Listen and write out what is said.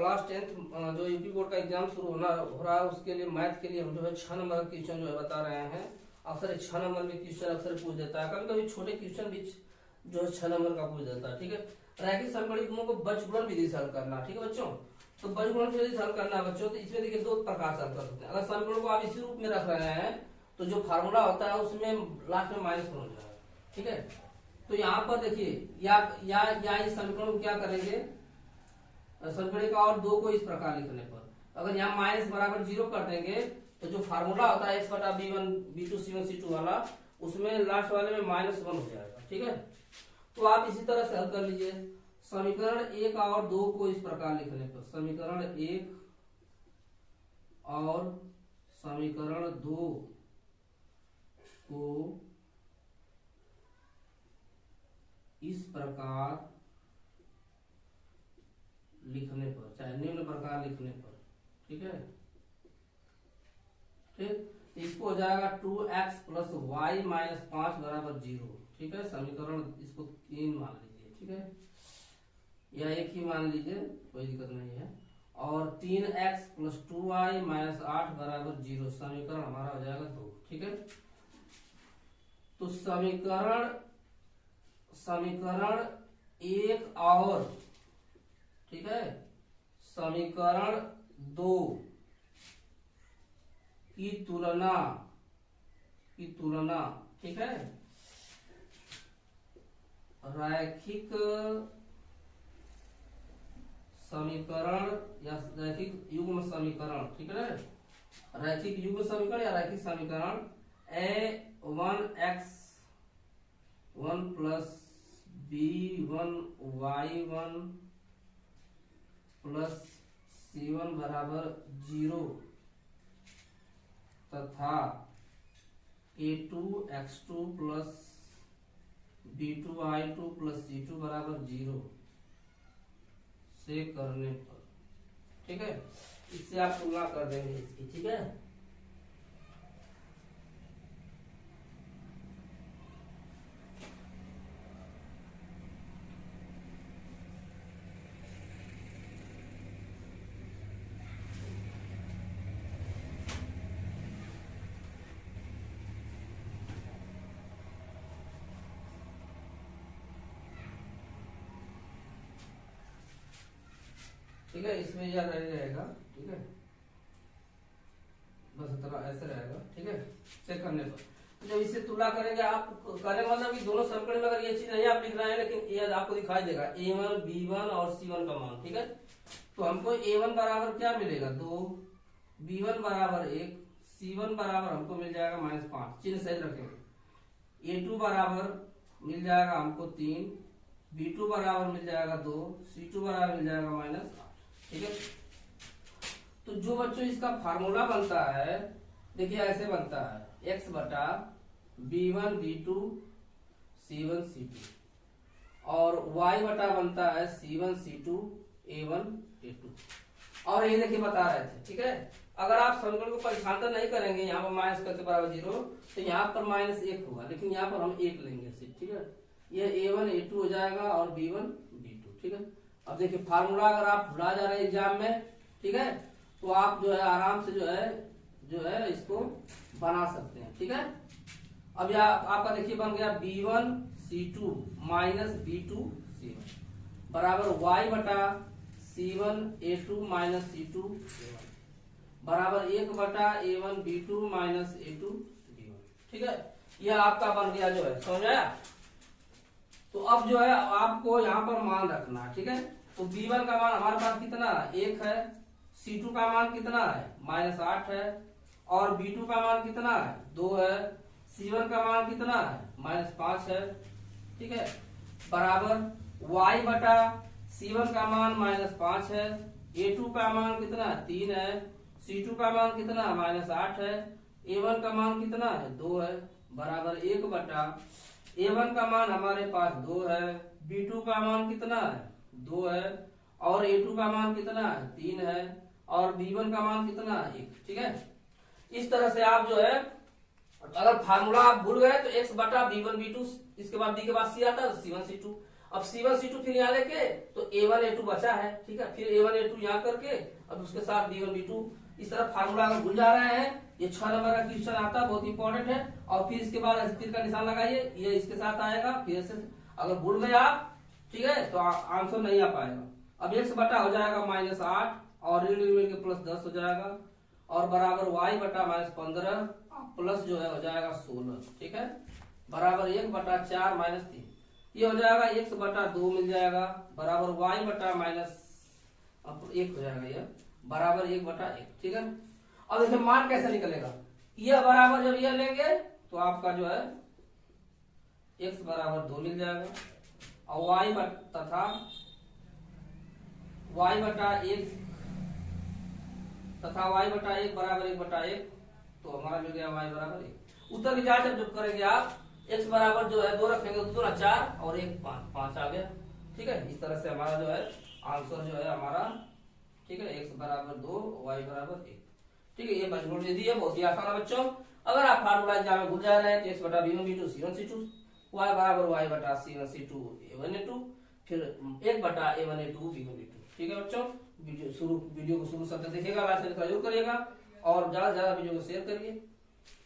Class 10th जो UP board का exam शुरू हो रहा है उसके लिए मैथ के लिए हम जो है 6 नंबर का क्वेश्चन जो है बता रहे हैं। अक्सर 6 नंबर में क्वेश्चन अक्सर पूछ देता है, कभी कभी छोटे क्वेश्चन भी जो है 6 नंबर का पूछ देता है। ठीक है, रैखिक समकोणिकों को बजगुणन विधि से हल करना। ठीक है बच्चों, तो बजगुणन विधि से हल करना है बच्चों। तो इसमें देखिए दो प्रकार से हल कर सकते हैं। अगर समीकरण को आप इसी रूप में रख रहे हैं तो जो फार्मूला होता है उसमें लास्ट में माइनस हो जाएगा। ठीक है, तो यहाँ पर देखिए या इस समीकरण को क्या करेंगे, समीकरण का और दो को इस प्रकार लिखने पर अगर यहाँ माइनस बराबर 0 कर देंगे तो जो फार्मूला होता है x बटा b1 b2 c1 c2 वाला, उसमें लास्ट वाले में -1 हो जाएगा। ठीक है, तो आप इसी तरह से हल कर लीजिए। समीकरण 1 और 2 को इस प्रकार लिखने पर समीकरण 1 और समीकरण 2 को इस प्रकार लिखने पर, चाहे निम्न प्रकार लिखने पर, ठीक है, ठीक, इसको हो जाएगा 2x प्लस वाई माइनस 5 बराबर 0। ठीक है, समीकरण इसको 3 मान लीजिए। ठीक है, या 1 ही मान लीजिए, कोई दिक्कत नहीं है। और 3x प्लस 2y माइनस 8 बराबर 0, समीकरण हमारा हो जाएगा 2। ठीक है, तो समीकरण 1 और, ठीक है, समीकरण 2 की तुलना, ठीक है, रैखिक समीकरण या रैखिक युग्म समीकरण, ठीक है, रैखिक युग्म समीकरण या रैखिक समीकरण a1x1 plus b1y1 plus c1 बराबर 0 तथा a2x2 plus b2y2 plus c2 बराबर 0 से करने पर, ठीक है, इससे आप तुलना कर देंगे इसकी। ठीक है, ठीक है, इसमें यह रहेगा। ठीक है, बस इतना ऐसे रहेगा। ठीक है, चेक करने पर जब इससे तुलना करेंगे, आप कहने मतलब कि दोनों समीकरण में अगर ये चीज नहीं आप लिख रहे हैं, लेकिन ये आपको दिखाई देगा a1 b1 और c1 का मान। ठीक है, तो हमको a1 बराबर क्या मिलेगा 2, b1 बराबर 1, c1 बराबर हमको मिल जाएगा -5, चिन्ह सही रखेंगे। a2 बराबर मिल जाएगा हमको 3, b2 बराबर मिल जाएगा 2, c2 बराबर मिल जाएगा -8। ठीक है, तो जो बच्चों इसका फार्मूला बनता है, देखिए ऐसे बनता है x बटा b1 b2 c1 c2 और y बटा बनता है c1 c2 a1 a2। और ये देखिए बता रहे थे। ठीक है, अगर आप समीकरण को परेशान नहीं करेंगे, यहाँ पर माइनस करके बराबर 0, तो यहाँ पर -1 होगा, लेकिन यहाँ पर हम 1 लेंगे सिर्फ। ठीक है, ये a1 a2 हो जाएगा और b1 b2। ठीक है, अब देखिए फार्मूला अगर आप भुला जा रहे हैं एग्जाम में, ठीक है, तो आप जो है आराम से जो है इसको बना सकते हैं। ठीक है, अब यह आपका देखिए बन गया b1 c2 minus b2 c1 बराबर y बटा c1 a2 minus c2 a1 बराबर 1 बटा a1 b2 minus a2 b1। ठीक है, यह आपका बन गया जो है, समझ आया। तो अब जो है आपको यहाँ पर मान रखना है। ठीक है, तो b1 का मान हमारे पास कितना है 1 है, c2 का मान कितना है -8 है, और b2 का मान कितना है 2 है, c1 का मान कितना है -5 है। ठीक है, बराबर y बटा c1 का मान -5 है, a2 का मान कितना है 3 है, c2 का मान कितना है -8 है, a1 का मान कितना है 2 है, बराबर 1 बटा a1 का मान हमारे पास 2 है, b2 का मान कितना है 2 है, और a2 का मान कितना है 3 है, और b1 का मान कितना है 1। ठीक है, इस तरह से आप जो है, अगर फार्मूला आप भूल गए तो x बटा b1 b2, इसके बाद b के बाद c आता है तो c1 c2, अब C1 C2 फिर यहाँ लेके तो A1 A2 बचा है, ठीक है, फिर A1 A2 यहाँ करके अब उसके साथ B1 B2 इस तरह फार्मूला अगर भूल जा रहे हैं, ये 6 नंबर का क्वेश्चन आता है, बहुत इंपॉर्टेंट है। और फिर इसके बाद ऐसे तीर का निशान लगाइए, ये इसके साथ आएगा, फिर ऐसे अगर भूल गए आप, ठीक है, तो आंसर नहीं आ पाएगा। अब x बटा हो जाएगा -8 और ऋण ऋण के +10 हो जाएगा और बराबर y बटा -15 प्लस जो है हो जाएगा 16, ठीक है, बराबर 1 बटा 4 -3 ये हो जाएगा, x बटा 2 मिल जाएगा बराबर y बटा -1 हो जाएगा, ये बराबर 1 बटा 1, ठीक है। अब इसमें मान कैसे निकलेगा, ये बराबर जब ये लेंगे तो आपका जो है x बराबर 2 मिल जाएगा और y तथा y बटा 1 तथा y बटा 1 बराबर 1 बटा 1, तो हमारा मिल गया y बराबर 1। उत्तर की जांच जब करेंगे आप, x बराबर जो है 2 रखेंगे तो 2 4 और 1 5 आ गया, ठीक है। इस तरह से हमारा जो है आंसर जो है हमारा, ठीक है, x बराबर 2 y बराबर 1, ठीक है। ये बचगुण विधि है, बहुत ही आसान है बच्चों। अगर आप फार्मूला एग्जाम में भूल जा रहे हैं तो x बटा b1 b2 c1 c2 y बराबर y बटा c1 c2 a1 a2 फिर 1 बटा a1 a2 b1 b2, ठीक है बच्चों। वीडियो को शुरू से देखिएगा, लास्ट तक जरूर करिएगा और ज्यादा से ज्यादा वीडियो को शेयर करिए।